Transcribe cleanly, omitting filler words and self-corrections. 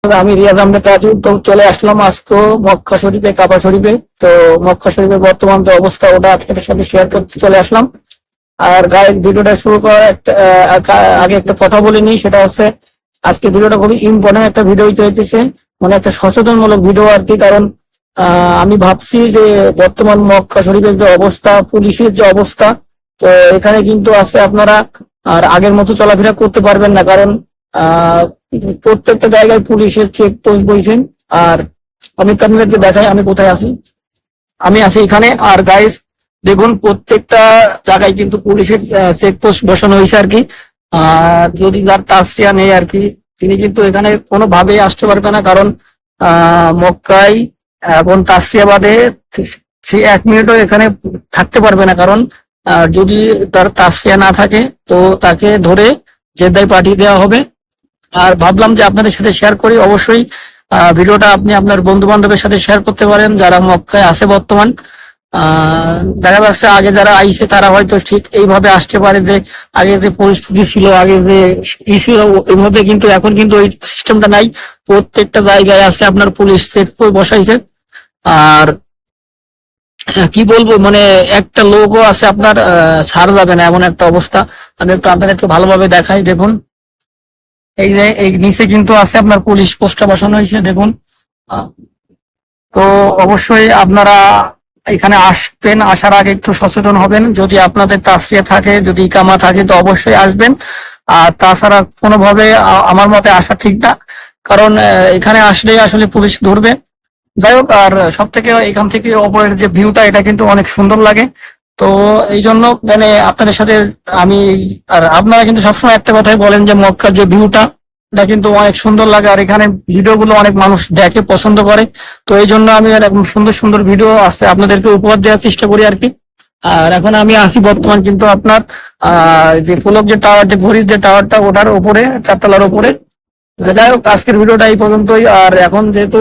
আমি রিয়াজ আহমেদ রাজু। তো চলে আসলাম আজকে মক্কা শরীফে, কাবা শরীফে। তো মক্কা শরীফের বর্তমান যে অবস্থা ওটা আপনাদের সাথে শেয়ার করতে চলে আসলাম। আর গাইড ভিডিওটা শুরু করার আগে একটা কথা বলে নিই, সেটা হচ্ছে আজকে ভিডিওটা খুবই ইম্পর্টেন্ট একটা ভিডিও হইতেছে, মানে একটা সচেতনমূলক ভিডিও আর কি। কারণ আমি ভাবছি যে বর্তমান মক্কা শরীফের যে অবস্থা, পুলিশের যে অবস্থা, তো এখানে কিন্তু আছে আপনারা আর আগের মতো চলাফেরা করতে পারবেন না। কারণ আহ প্রত্যেকটা জায়গায় পুলিশের চেক পোস্ট বইছেন। আর আমি একটু আপনাদেরকে দেখাই আমি কোথায় আছি। আমি আছি এখানে। আর গাইস দেখুন, প্রত্যেকটা জায়গায় কিন্তু পুলিশের চেকপোস্ট বসানো হয়েছে আর কি। আর যদি যার তাসরিয়া নেই আর কি, তিনি কিন্তু এখানে কোনোভাবেই আসতে পারবে না। কারণ মক্কায় এবং তাসরিয়া বাদে সে 1 মিনিটও এখানে থাকতে পারবে না। কারণ যদি তার তাসরিয়া না থাকে তো তাকে ধরে জেদ্দায় পাঠিয়ে দেওয়া হবে। আর ভাবলাম যে আপনাদের সাথে শেয়ার করি। অবশ্যই ভিডিওটা আপনি আপনার বন্ধু বান্ধবের সাথে শেয়ার করতে পারেন যারা মক্কায় আছে বর্তমান। দেখা যাচ্ছে আগে যারা আইছে তারা হয়তো ঠিক এইভাবে আসতে পারে, যে আগে যে পরিস্থিতি ছিল, আগে যে ছিল এইভাবে, কিন্তু এখন কিন্তু ওই সিস্টেমটা নাই। প্রত্যেকটা জায়গায় আছে আপনার পুলিশ চেক বসাইছে। আর কি বলবো, মানে একটা লোকও আছে আপনার ছাড় যাবে না এমন একটা অবস্থা। আমি একটু আপনাদেরকে ভালোভাবে দেখাই। দেখুন, এই যে এই নিচে কিন্তু আছে আপনার পুলিশ পোস্টটা বসানো হয়েছে, দেখুন। আহ, তো অবশ্যই আপনারা এখানে আসবেন, আসার আগে একটু সচেতন হবেন। যদি আপনাদের তাসরিয়া থাকে, যদি ইকামা থাকে, তো অবশ্যই আসবেন। আর তাছাড়া কোনোভাবে আমার মতে আসা ঠিক না। কারণ এখানে আসলেই আসলে পুলিশ ধরবে। যাই হোক, আর সব থেকে এখান থেকে ওপরের যে ভিউটা, এটা কিন্তু অনেক সুন্দর লাগে। তো এই জন্য মানে আপনাদের সাথে আমি, আর আপনারা কিন্তু সবসময় একটা কথাই বলেন যে মক্কার যে ভিউটা, এটা কিন্তু অনেক সুন্দর লাগে। আর এখানে ভিডিও গুলো অনেক মানুষ দেখে, পছন্দ করে। তো এই জন্য আমি এরকম সুন্দর সুন্দর ভিডিও আছে আপনাদেরকে উপহার দেওয়ার চেষ্টা করি আর কি। আর এখন আমি আসি বর্তমান কিন্তু আপনার যে পুলক যে টাওয়ার, যে ঘড়ির যে টাওয়ারটা, ওটার উপরে, 4 তলার উপরে। যাই হোক, আজকের ভিডিওটা এই পর্যন্তই। আর এখন যেহেতু